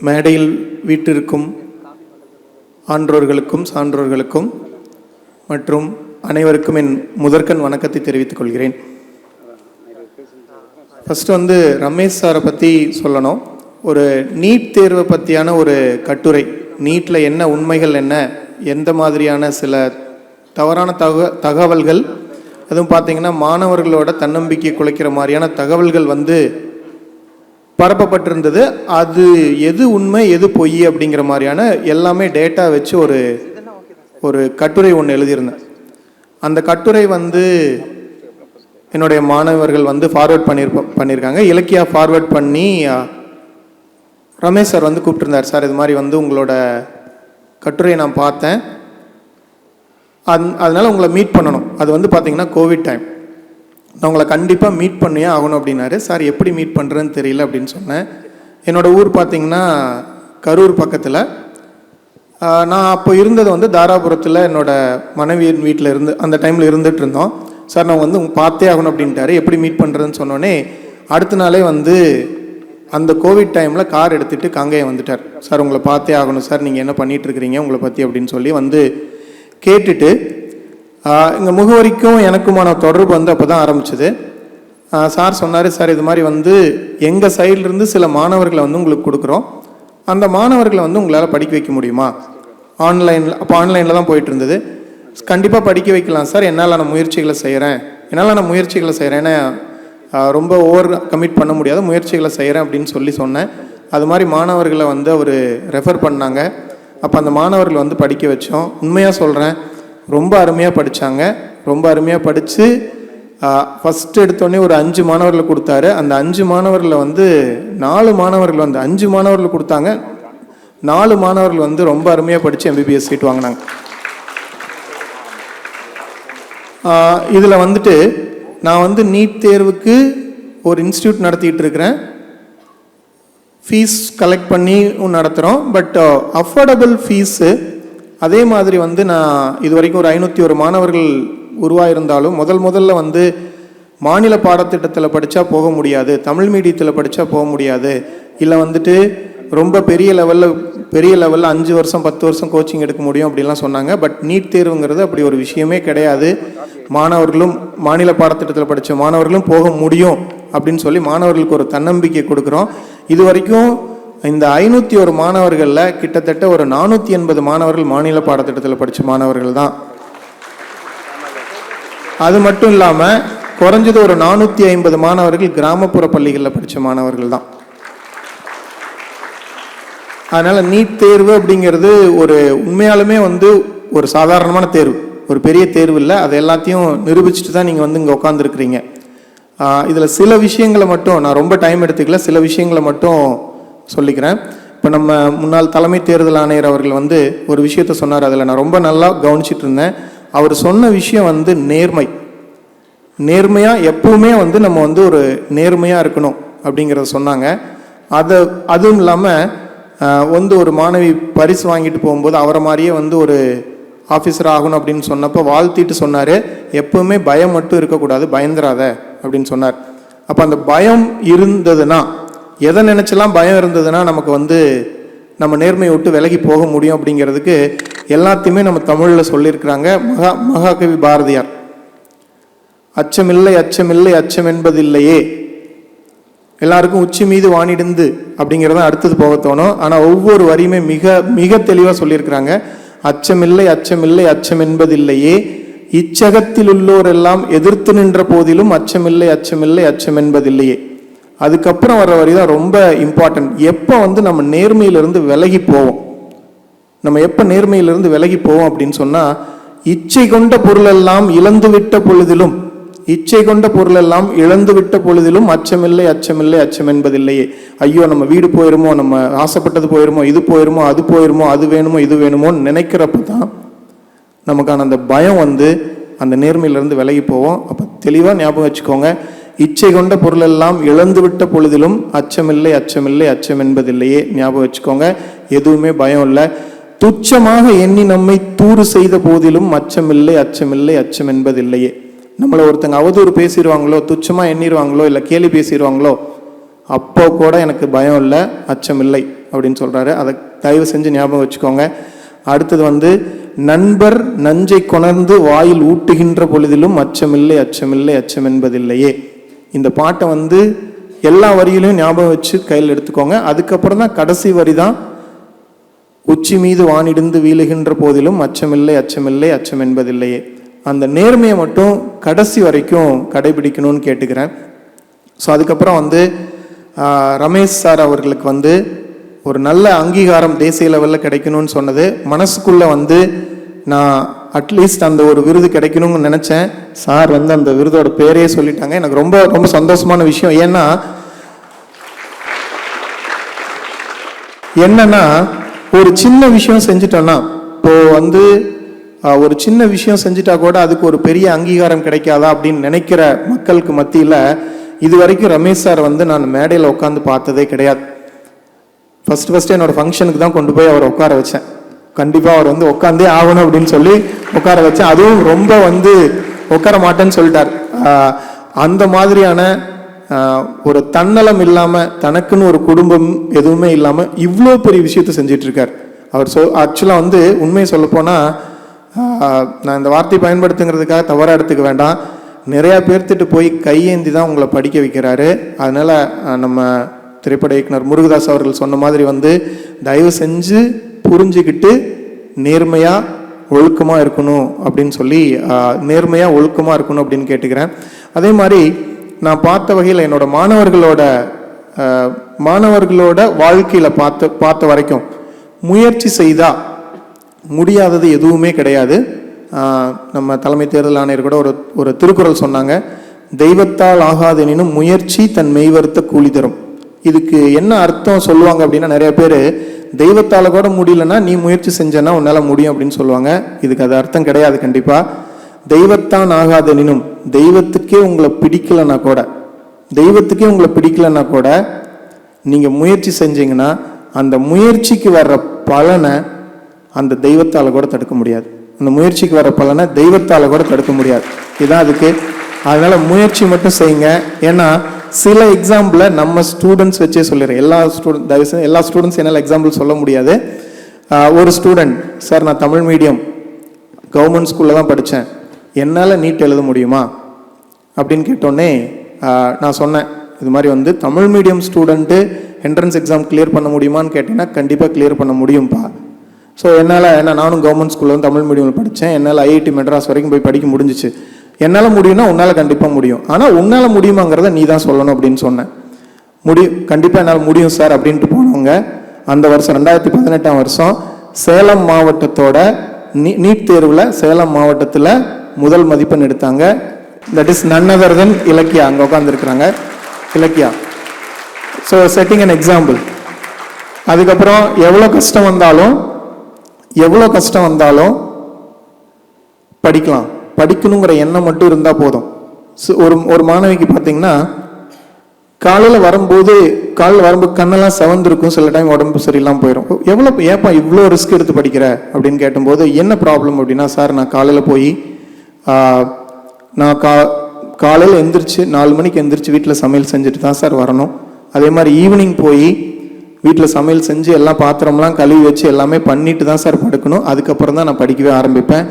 மேடையில் வீட்டிற்கும் ஆன்றோர்களுக்கும் சான்றோர்களுக்கும் மற்றும் அனைவருக்கும் என் முதற்கண் வணக்கத்தை தெரிவித்துக் கொள்கிறேன். ஃபஸ்ட்டு ரமேஷ் சாரை பற்றி சொல்லணும். ஒரு நீட் தேர்வை பற்றியான ஒரு கட்டுரை, நீட்டில் என்ன உண்மைகள், என்ன எந்த மாதிரியான சில தவறான தகவல்கள், அதுவும் பார்த்திங்கன்னா மாணவர்களோட தன்னம்பிக்கை குலைக்கிற மாதிரியான தகவல்கள் பரப்பப்பட்டிருந்தது. அது எது உண்மை எது பொய் அப்படிங்கிற மாதிரியான எல்லாமே டேட்டா வச்சு ஒரு கட்டுரை ஒன்று எழுதியிருந்தேன். அந்த கட்டுரை என்னுடைய மாணவர்கள் ஃபார்வேர்ட் பண்ணியிருக்காங்க. இலக்கியா ஃபார்வேர்ட் பண்ணி ரமேஷ் சார் கூப்பிட்டுருந்தார். சார் இது மாதிரி உங்களோட கட்டுரையை நான் பார்த்தேன், அதனால் உங்களை மீட் பண்ணணும். அது பார்த்திங்கன்னா கோவிட் டைம், நான் உங்களை கண்டிப்பாக மீட் பண்ணியே ஆகணும் அப்படின்னாரு. சார் எப்படி மீட் பண்ணுறேன்னு தெரியல அப்படின்னு சொன்னேன். என்னோடய ஊர் பார்த்திங்கன்னா கரூர் பக்கத்தில். நான் அப்போ இருந்தது தாராபுரத்தில் என்னோடய மனைவியின் வீட்டில் அந்த டைமில் இருந்துகிட்டு இருந்தோம். சார் நான் பார்த்தே ஆகணும் அப்படின்ட்டாரு. எப்படி மீட் பண்ணுறதுன்னு சொன்னோன்னே அடுத்த நாளே அந்த கோவிட் டைமில் கார் எடுத்துகிட்டு காங்கேயம் வந்துட்டார். சார் உங்களை பார்த்தே ஆகணும் சார், நீங்கள் என்ன பண்ணிகிட்ருக்கிறீங்க உங்களை பற்றி அப்படின்னு சொல்லி கேட்டுட்டு எங்கள் முகவரிக்கும் எனக்குமான தொடர்பு அப்போ தான் ஆரம்பிச்சது. சார் சொன்னார், சார் இது மாதிரி எங்கள் சைட்லேருந்து சில மாணவர்களை உங்களுக்கு கொடுக்குறோம், அந்த மாணவர்களை உங்களால் படிக்க வைக்க முடியுமா? அப்போ ஆன்லைனில் தான் போயிட்டு இருந்தது. கண்டிப்பாக படிக்க வைக்கலாம் சார், என்னால் நான் முயற்சிகளை செய்கிறேன், ஏன்னா ரொம்ப ஓவர் கமிட் பண்ண முடியாத முயற்சிகளை செய்கிறேன் அப்படின்னு சொன்னேன். அது மாதிரி மாணவர்களை அவர் ரெஃபர் பண்ணாங்க. அப்போ அந்த மாணவர்கள் படிக்க வச்சோம். உண்மையாக சொல்கிறேன், ரொம்ப அருமையாக படித்தாங்க. ரொம்ப அருமையாக படித்து ஃபஸ்ட்டு எடுத்தோடனே ஒரு 5 மாணவர்களை கொடுத்தாரு. அந்த 5 மாணவர்களை 4 மாணவர்கள் 5 மாணவர்கள் கொடுத்தாங்க. 4 மாணவர்கள் ரொம்ப அருமையாக படித்து MBBS சீட் வாங்கினாங்க. இதில் நான் நீட் தேர்வுக்கு ஒரு இன்ஸ்டியூட் நடத்திட்டு இருக்கிறேன். ஃபீஸ் கலெக்ட் பண்ணி நடத்துகிறோம். பட் அஃபோர்டபுள் ஃபீஸு அதே மாதிரி நான் இது வரைக்கும் ஒரு 501 மாணவர்கள் உருவாயிருந்தாலும் முதல்ல மாநில பாடத்திட்டத்தில் படித்தா போக முடியாது, தமிழ் மீடியத்தில் படித்தா போக முடியாது, இல்லை ரொம்ப பெரிய லெவலில் 5 வருஷம் 10 வருஷம் கோச்சிங் எடுக்க முடியும் அப்படின்லாம் சொன்னாங்க. பட் நீட் தேர்வுங்கிறது அப்படி ஒரு விஷயமே கிடையாது. மாணவர்களும் மாநில பாடத்திட்டத்தில் படித்த மாணவர்களும் போக முடியும் அப்படின்னு சொல்லி மாணவர்களுக்கு ஒரு தன்னம்பிக்கை கொடுக்குறோம். இது வரைக்கும் இந்த 501 மாணவர்களில் கிட்டத்தட்ட ஒரு 480 மாணவர்கள் மாநில பாடத்திட்டத்தில் படித்த மாணவர்கள் தான். அது மட்டும் இல்லாமல் குறைஞ்சது ஒரு 450 மாணவர்கள் கிராமப்புற பள்ளிகளில் படித்த மாணவர்கள் தான். அதனால் நீட் தேர்வு அப்படிங்கிறது ஒரு உண்மையாலுமே ஒரு சாதாரணமான தேர்வு, ஒரு பெரிய தேர்வு இல்லை. அது எல்லாத்தையும் நிரூபிச்சுட்டு தான் நீங்கள் இங்கே உட்காந்துருக்குறீங்க. இதில் சில விஷயங்களை மட்டும் நான் ரொம்ப டைம் எடுத்துக்கல, சில விஷயங்களை மட்டும் சொல்லிக்கிறேன். இப்போ நம்ம முன்னாள் தலைமை தேர்தல் ஆணையர் அவர்கள் ஒரு விஷயத்த சொன்னார், அதில் நான் ரொம்ப நல்லா கவனிச்சிட்டு இருந்தேன். அவர் சொன்ன விஷயம் நேர்மையாக எப்பவுமே நம்ம ஒரு நேர்மையாக இருக்கணும் அப்படிங்கிறத சொன்னாங்க. அதுவும் இல்லாமல் ஒரு மாணவி பரிசு வாங்கிட்டு போகும்போது அவரை மாதிரியே ஒரு ஆஃபீஸர் ஆகணும் அப்படின்னு சொன்னப்போ வாழ்த்திட்டு சொன்னார், எப்பவுமே பயம் மட்டும் இருக்கக்கூடாது, பயந்துராத அப்படின்னு சொன்னார். அப்போ அந்த பயம் இருந்ததுன்னா, எதை நினச்செல்லாம் பயம் இருந்ததுன்னா நமக்கு நம்ம நேர்மையை விட்டு விலகி போக முடியும் அப்படிங்கிறதுக்கு எல்லாத்தையுமே நம்ம தமிழில் சொல்லியிருக்கிறாங்க. மகாகவி பாரதியார், அச்சமில்லை அச்சமில்லை அச்சம் என்பதில்லையே, எல்லாருக்கும் உச்சி மீது வானிடுந்து அப்படிங்கிறத அடுத்தது போக தோணும். ஆனால் ஒவ்வொரு வரியுமே மிக மிக தெளிவாக சொல்லியிருக்கிறாங்க. அச்சமில்லை அச்சமில்லை அச்சம் என்பதில்லையே, இச்சகத்தில் உள்ளோரெல்லாம் எதிர்த்து நின்ற போதிலும் அச்சமில்லை அச்சமில்லை அச்சம் என்பதில்லையே. அதுக்கப்புறம் வர்ற வரி தான் ரொம்ப இம்பார்ட்டன்ட். எப்போ நம்ம நேர்மையிலிருந்து விலகி போவோம், நம்ம எப்போ நேர்மையிலிருந்து விலகி போவோம் அப்படின்னு சொன்னால், இச்சை கொண்ட பொருளெல்லாம் இழந்துவிட்ட பொழுதிலும், இச்சை கொண்ட பொருளெல்லாம் இழந்துவிட்ட பொழுதிலும் அச்சமில்லை அச்சமில்லை அச்சம் என்பதில்லையே. ஐயோ நம்ம வீடு போயிருமோ, நம்ம ஆசைப்பட்டது போயிருமோ, இது போயிருமோ, அது போயிருமோ, அது வேணுமோ இது வேணுமோன்னு நினைக்கிறப்ப தான் நமக்கான அந்த பயம் அந்த நேர்மையிலிருந்து விலகி போவோம். அப்போ தெளிவாக ஞாபகம் வச்சுக்கோங்க, இச்சை கொண்ட பொருளெல்லாம் இழந்துவிட்ட பொழுதிலும் அச்சமில்லை அச்சமில்லை அச்சம் என்பதில்லையே. ஞாபகம் வச்சுக்கோங்க, எதுவுமே பயம் இல்லை. துச்சமாக எண்ணி நம்மை தூறு செய்த போதிலும் அச்சமில்லை அச்சமில்லை அச்சம் என்பதில்லையே. நம்மளை ஒருத்தங்க அவதூறு பேசிடுவாங்களோ, துச்சமாக எண்ணிடுவாங்களோ, இல்லை கேலி பேசிடுவாங்களோ, அப்போ கூட எனக்கு பயம் இல்லை, அச்சம் இல்லை அப்படின்னு சொல்கிறாரு. அதை தயவு செஞ்சு ஞாபகம் வச்சுக்கோங்க. அடுத்தது வந்து நண்பர் நஞ்சை கொணர்ந்து வாயில் ஊட்டுகின்ற பொழுதிலும் அச்சமில்லை அச்சமில்லை அச்சம் என்பதில்லையே. இந்த பாட்டை வந்து எல்லா வரியிலையும் ஞாபகம் வச்சு கையில் எடுத்துக்கோங்க. அதுக்கப்புறம் தான் கடைசி வரி தான், உச்சி மீது வானிடிந்து வீழுகின்ற போதிலும் அச்சமில்லை அச்சமில்லை அச்சம் என்பதில்லையே. அந்த நேர்மையை மட்டும் கடைசி வரைக்கும் கடைபிடிக்கணும்னு கேட்டுக்கிறேன். ஸோ அதுக்கப்புறம் வந்து ரமேஷ் சார் அவர்களுக்கு வந்து ஒரு நல்ல அங்கீகாரம் தேசிய லெவலில் கிடைக்கணும்னு சொன்னது மனசுக்குள்ளே வந்து நான் அட்லீஸ்ட் அந்த ஒரு விருது கிடைக்கணும்னு நினச்சேன். சார் வந்து அந்த விருதோட பேரே சொல்லிட்டாங்க. எனக்கு ரொம்ப ரொம்ப சந்தோஷமான விஷயம். என்னன்னா ஒரு சின்ன விஷயம் செஞ்சுட்டோன்னா, இப்போ வந்து ஒரு சின்ன விஷயம் செஞ்சுட்டா கூட அதுக்கு ஒரு பெரிய அங்கீகாரம் கிடைக்காதா அப்படின்னு நினைக்கிற மக்களுக்கு மத்தியில் இது வரைக்கும் ரமேஷ் சார் வந்து நான் மேடையில் உட்காந்து பார்த்ததே கிடையாது. ஃபர்ஸ்ட் என்னோட ஃபங்க்ஷனுக்கு தான் கொண்டு போய் அவரை உட்கார வச்சேன். கண்டிப்பாக அவர் வந்து உட்காந்தே ஆகணும் அப்படின்னு சொல்லி உட்கார வச்சேன். அதுவும் ரொம்ப வந்து உட்கார மாட்டேன்னு சொல்லிட்டார். அந்த மாதிரியான ஒரு தன்னலம் இல்லாமல், தனக்குன்னு ஒரு குடும்பம் எதுவுமே இல்லாமல் இவ்வளோ பெரிய விஷயத்த செஞ்சிட்டு இருக்கார் அவர். ஆக்சுவலாக வந்து உண்மையை சொல்லப்போனால், நான் இந்த வார்த்தை பயன்படுத்துங்கிறதுக்காக தவறாக எடுத்துக்க வேண்டாம், நிறையா பேர்த்திட்டு போய் கையேந்தி தான் உங்களை படிக்க வைக்கிறாரு. அதனால் நம்ம திரைப்பட இயக்குனர் முருகதாஸ் அவர்கள் சொன்ன மாதிரி வந்து தயவு செஞ்சு புரிஞ்சுக்கிட்டு நேர்மையாக ஒழுக்கமாக இருக்கணும் அப்படின்னு சொல்லி, நேர்மையாக ஒழுக்கமாக இருக்கணும் அப்படின்னு கேட்டுக்கிறேன். அதே மாதிரி நான் பார்த்த வகையில் என்னோட மாணவர்களோட வாழ்க்கையில் பார்த்த வரைக்கும் முயற்சி செய்தால் முடியாதது எதுவுமே கிடையாது. நம்ம தலைமை தேர்தல் ஆணையர் கூட ஒரு திருக்குறள் சொன்னாங்க, தெய்வத்தால் ஆகாதெனினும் முயற்சி தன் மெய்வருத்த கூலி தரும். இதுக்கு என்ன அர்த்தம் சொல்லுவாங்க அப்படின்னா, நிறைய பேர் தெய்வத்தால் கூட முடியலன்னா நீ முயற்சி செஞ்சனா உன்னால் முடியும் அப்படின்னு சொல்லுவாங்க. இதுக்கு அது அர்த்தம் கிடையாது. கண்டிப்பாக தெய்வத்தான் ஆகாதெனினும், தெய்வத்துக்கே உங்களை பிடிக்கலன்னா கூட நீங்கள் முயற்சி செஞ்சீங்கன்னா அந்த முயற்சிக்கு வர்ற பலனை அந்த தெய்வத்தால் கூட தடுக்க முடியாது. அந்த முயற்சிக்கு வர பலனை தெய்வத்தால் கூட தடுக்க முடியாது. இதுதான் அதுக்கு. அதனால் முயற்சி மட்டும் செய்யுங்க. ஏன்னா சில எக்ஸாம்பிளை நம்ம ஸ்டூடெண்ட்ஸ் வச்சே சொல்லிடுறேன். எல்லா ஸ்டூடெண்ட்ஸ் என்னால் எக்ஸாம்பிள் சொல்ல முடியாது. ஒரு ஸ்டூடெண்ட், சார் நான் தமிழ் மீடியம் கவர்மெண்ட் ஸ்கூலில் தான் படித்தேன், என்னால் நீட் எழுத முடியுமா அப்படின்னு கேட்டோடனே நான் சொன்னேன், இது மாதிரி வந்து Tamil medium student entrance exam clear பண்ண முடியுமான்னு கேட்டீங்கன்னா கண்டிப்பாக கிளியர் பண்ண முடியும்ப்பா. ஸோ என்னால், ஏன்னா நானும் கவர்மெண்ட் ஸ்கூலில் வந்து தமிழ் மீடியமில் படித்தேன், என்னால் ஐஐடி மெட்ராஸ் வரைக்கும் போய் படிக்க முடிஞ்சிச்சு. என்னால் முடியும்னா உன்னால் கண்டிப்பாக முடியும், ஆனால் உன்னால் முடியுமாங்கிறத நீ தான் சொல்லணும் அப்படின்னு சொன்னேன். கண்டிப்பாக என்னால் முடியும் சார் அப்படின்ட்டு போனவங்க அந்த வருஷம் 2018ஆம் வருஷம் சேலம் மாவட்டத்தோட நீட் தேர்வில் சேலம் மாவட்டத்தில் முதல் மதிப்பெண் எடுத்தாங்க. That is none other than Ilakkiya. அங்கே உட்காந்துருக்குறாங்க Ilakkiya. So setting an example. அதுக்கப்புறம் எவ்வளோ கஷ்டம் வந்தாலும் படிக்கலாம், படிக்கணுங்கிற எண்ணம் மட்டும் இருந்தால் போதும். ஒரு மாணவிக்கு பார்த்தீங்கன்னா காலையில் வரும்போது கண்ணெல்லாம் செவந்திருக்கும், சில டைம் உடம்பு சரியில்லாமல் போயிடும். ஏப்பா இவ்வளோ ரிஸ்க் எடுத்து படிக்கிற அப்படின்னு கேட்டும்போது என்ன ப்ராப்ளம் அப்படின்னா, சார் நான் காலையில் போய் காலையில் எந்திரிச்சு 4 மணிக்கு எந்திரிச்சு வீட்டில் சமையல் செஞ்சுட்டு தான் சார் வரணும். அதே மாதிரி ஈவினிங் போய் வீட்டில் சமையல் செஞ்சு எல்லாம் பாத்திரம்லாம் கழுவி வச்சு எல்லாமே பண்ணிட்டு தான் சார் படுக்கணும். அதுக்கப்புறம் தான் நான் படிக்கவே ஆரம்பிப்பேன்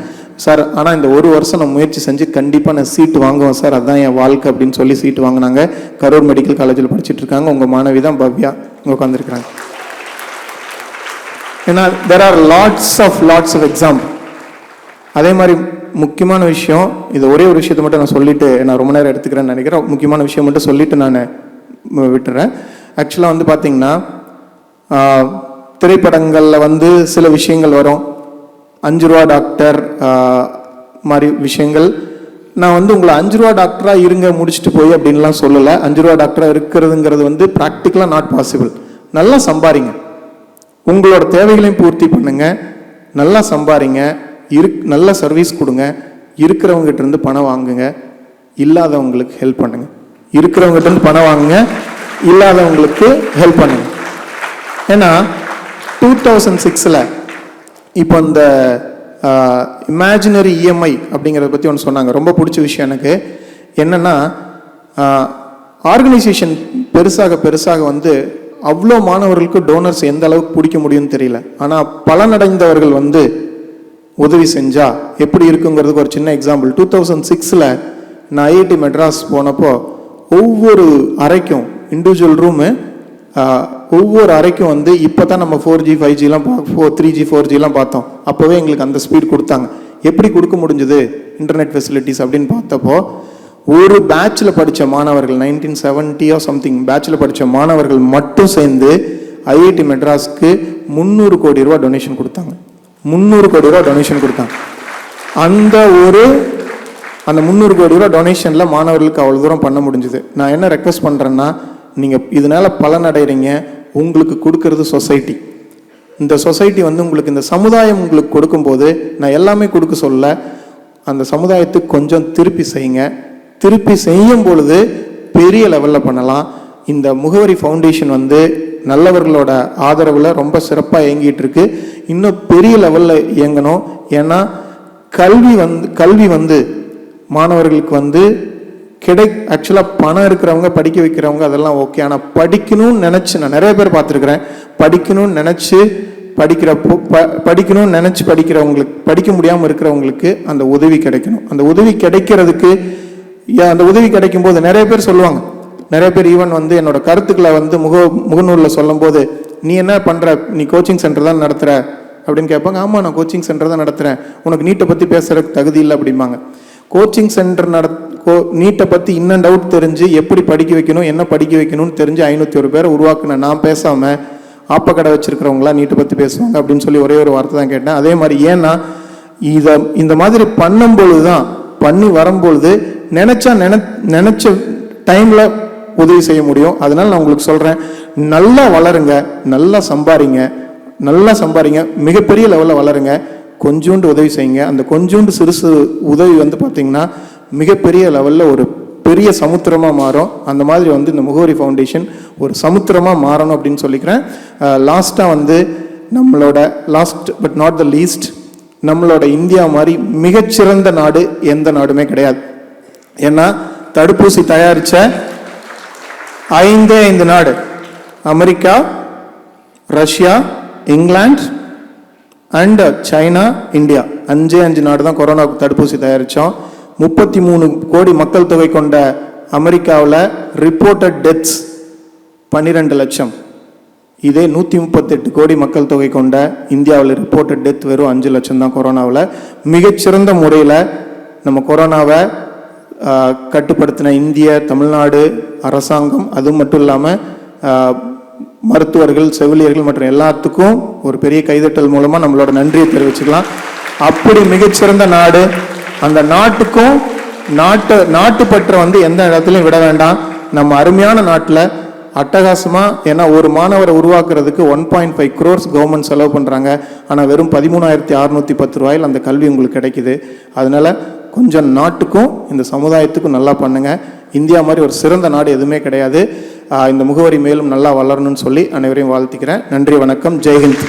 சார். ஆனால் இந்த ஒரு வருஷம் நான் முயற்சி செஞ்சு கண்டிப்பாக நான் சீட்டு வாங்குவேன் சார், அதுதான் என் வாழ்க்கை அப்படின்னு சொல்லி சீட்டு வாங்கினாங்க. கரூர் மெடிக்கல் காலேஜில் படிச்சுட்டு இருக்காங்க. உங்கள் மாணவி தான் பவ்யா இங்கே உட்காந்துருக்குறாங்க. ஏன்னா there are lots of example. அதே மாதிரி முக்கியமான விஷயம், இது ஒரே ஒரு விஷயத்தை மட்டும் நான் சொல்லிட்டு, நான் ரொம்ப நேரம் எடுத்துக்கிறேன்னு நினைக்கிறேன். முக்கியமான விஷயம் மட்டும் சொல்லிட்டு நான் விட்டுறேன். ஆக்சுவலாக வந்து பார்த்தீங்கன்னா திரைப்படங்களில் வந்து சில விஷயங்கள் வரும், 5 ரூபா டாக்டர் மாதிரி விஷயங்கள். நான் வந்து உங்களை 5 ரூபா டாக்டராக இருங்க முடிச்சுட்டு போய் அப்படின்லாம் சொல்லலை. 5 ரூபா டாக்டராக இருக்கிறதுங்கிறது வந்து ப்ராக்டிக்கலாக நாட் பாசிபிள். நல்லா சம்பாதிங்க, உங்களோட தேவைகளையும் பூர்த்தி பண்ணுங்க, நல்லா சம்பாதிங்க, நல்ல சர்வீஸ் கொடுங்க, இருக்கிறவங்ககிட்ட இருந்து பணம் வாங்குங்க, இல்லாதவங்களுக்கு ஹெல்ப் பண்ணுங்க. இருக்கிறவங்ககிட்ட இருந்து பணம் வாங்குங்க, இல்லாதவங்களுக்கு ஹெல்ப் பண்ணுங்க. ஏன்னா 2006 இப்போ இந்த இமேஜினரி இஎம்ஐ அப்படிங்கிறத பற்றி ஒன்று சொன்னாங்க. ரொம்ப பிடிச்ச விஷயம் எனக்கு என்னென்னா, ஆர்கனைசேஷன் பெருசாக பெருசாக வந்து அவ்வளோ மாணவர்களுக்கு டோனர்ஸ் எந்த அளவுக்கு பிடிக்க முடியும்னு தெரியல. ஆனால் பலனடைந்தவர்கள் வந்து உதவி செஞ்சா எப்படி இருக்குங்கிறதுக்கு ஒரு சின்ன எக்ஸாம்பிள். 2006 நான் ஐஐடி மெட்ராஸ் போனப்போ ஒவ்வொரு அறைக்கும் இண்டிவிஜுவல் ரூமு, ஒவ்வொரு அறைக்கும் வந்து இப்போ தான் நம்ம 4G 5Gலாம் 3G 4Gலாம் பார்த்தோம். அப்போவே எங்களுக்கு அந்த ஸ்பீட் கொடுத்தாங்க. எப்படி கொடுக்க முடிஞ்சது இன்டர்நெட் ஃபெசிலிட்டிஸ் அப்படின்னு பார்த்தப்போ, ஒரு பேட்சில் படித்த மாணவர்கள் 1970 சம்திங் பேட்சில் படித்த மாணவர்கள் மட்டும் சேர்ந்து ஐஐடி மெட்ராஸ்க்கு 300 கோடி ரூபா டொனேஷன் கொடுத்தாங்க. 300 கோடி ரூபா டொனேஷன் கொடுத்தாங்க. அந்த 300 கோடி ரூபா டொனேஷனில் மாணவர்களுக்கு அவ்வளோ தூரம் பண்ண முடிஞ்சுது. நான் என்ன ரெக்வஸ்ட் பண்ணுறேன்னா, நீங்கள் இதனால் பலனடைகிறீங்க. உங்களுக்கு கொடுக்கறது சொசைட்டி. இந்த சொசைட்டி வந்து உங்களுக்கு, இந்த சமுதாயம் உங்களுக்கு கொடுக்கும்போது, நான் எல்லாமே கொடுக்க சொல்ல, அந்த சமுதாயத்துக்கு கொஞ்சம் திருப்பி செய்யுங்க. திருப்பி செய்யும் பொழுது பெரிய லெவலில் பண்ணலாம். இந்த முகவரி ஃபவுண்டேஷன் வந்து நல்லவர்களோட ஆதரவில் ரொம்ப சிறப்பாக இயங்கிட்டு இருக்கு. இன்னும் பெரிய லெவலில் இயங்கணும். ஏன்னா கல்வி வந்து மாணவர்களுக்கு வந்து ஆக்சுவலாக பணம் இருக்கிறவங்க படிக்க வைக்கிறவங்க அதெல்லாம் ஓகே. ஆனால் படிக்கணும்னு நினச்சி, நான் நிறைய பேர் பார்த்துருக்குறேன், படிக்கணும்னு நினச்சி படிக்கிறவங்களுக்கு, படிக்க முடியாமல் இருக்கிறவங்களுக்கு அந்த உதவி கிடைக்கணும். அந்த உதவி கிடைக்கிறதுக்கு, அந்த உதவி கிடைக்கும் போது நிறைய பேர் சொல்லுவாங்க, நிறைய பேர் ஈவன் வந்து என்னோட கருத்துக்களை வந்து முகநூலில் சொல்லும் போது, நீ என்ன பண்ணுற, நீ கோச்சிங் சென்டர் தான் நடத்துகிற அப்படின்னு கேட்பாங்க. ஆமாம், நான் கோச்சிங் சென்டர் தான் நடத்துகிறேன், உனக்கு நீட்டை பற்றி பேசுறதுக்கு தகுதி இல்லை அப்படிம்பாங்க. கோச்சிங் சென்டர் நீட்டை பற்றி இன்னும் டவுட் தெரிஞ்சு எப்படி படிக்க வைக்கணும், என்ன படிக்க வைக்கணும்னு தெரிஞ்சு 501 பேரை உருவாக்குன நான் பேசாமல் ஆப்ப கடை வச்சிருக்கிறவங்களா நீட்டை பற்றி பேசுவாங்க அப்படின்னு சொல்லி ஒரே ஒரு வார்த்தை தான் கேட்டேன். அதே மாதிரி ஏன்னா இந்த மாதிரி பண்ணும்பொழுது தான், பண்ணி வரும்பொழுது நினச்ச டைமில் உதவி செய்ய முடியும். அதனால நான் உங்களுக்கு சொல்கிறேன், நல்லா வளருங்க, நல்லா சம்பாதிங்க, மிகப்பெரிய லெவலில் வளருங்க, கொஞ்சோண்டு உதவி செய்யுங்க. அந்த கொஞ்சோண்டு சிறுசு உதவி வந்து பார்த்தீங்கன்னா மிகப்பெரிய லெவலில் ஒரு பெரிய சமுத்திரமாக மாறும். அந்த மாதிரி வந்து இந்த முகவரி ஃபவுண்டேஷன் ஒரு சமுத்திரமாக மாறணும் அப்படின்னு சொல்லிக்கிறேன். லாஸ்ட்டாக வந்து நம்மளோட last but not the least, நம்மளோட இந்தியா மாதிரி மிகச்சிறந்த நாடு எந்த நாடுமே கிடையாது. ஏன்னா தடுப்பூசி தயாரித்த 5 நாடு, America, Russia, England and China, India, 5 நாடு தான் கொரோனாவுக்கு தடுப்பூசி தயாரித்தோம். 33 கோடி மக்கள் தொகை கொண்ட அமெரிக்காவில் ரிப்போர்ட்டட் டெத்ஸ் 12 லட்சம். இதே 138 கோடி மக்கள் தொகை கொண்ட இந்தியாவில் ரிப்போர்ட்டட் டெத் வெறும் 5 லட்சம் தான் கொரோனாவில். மிகச்சிறந்த முறையில் நம்ம கொரோனாவை கட்டுப்படுத்தின இந்திய தமிழ்நாடு அரசாங்கம், அது மட்டும் இல்லாமல் மருத்துவர்கள், செவிலியர்கள் மற்றும் எல்லாத்துக்கும் ஒரு பெரிய கைதட்டல் மூலமாக நம்மளோட நன்றியை தெரிவிச்சுக்கலாம். அப்படி மிகச்சிறந்த நாடு. அந்த நாட்டுக்கும் நாட்டுப்பற்ற வந்து எந்த இடத்துலையும் விட வேண்டாம். நம்ம அருமையான நாட்டில் அட்டகாசமாக, ஏன்னா ஒரு மாணவரை உருவாக்குறதுக்கு 1.5 crores கவர்மெண்ட் செலவு பண்ணுறாங்க. ஆனால் வெறும் 13,610 ரூபாயில் அந்த கல்வி உங்களுக்கு கிடைக்குது. அதனால கொஞ்சம் நாட்டுக்கும் இந்த சமுதாயத்துக்கும் நல்லா பண்ணுங்க. இந்தியா மாதிரி ஒரு சிறந்த நாடு எதுவுமே கிடையாது. இந்த முகவரி மேலும் நல்லா வளரணும்னு சொல்லி அனைவரையும் வாழ்த்திக்கிறேன். நன்றி, வணக்கம், ஜெய்ஹிந்த்.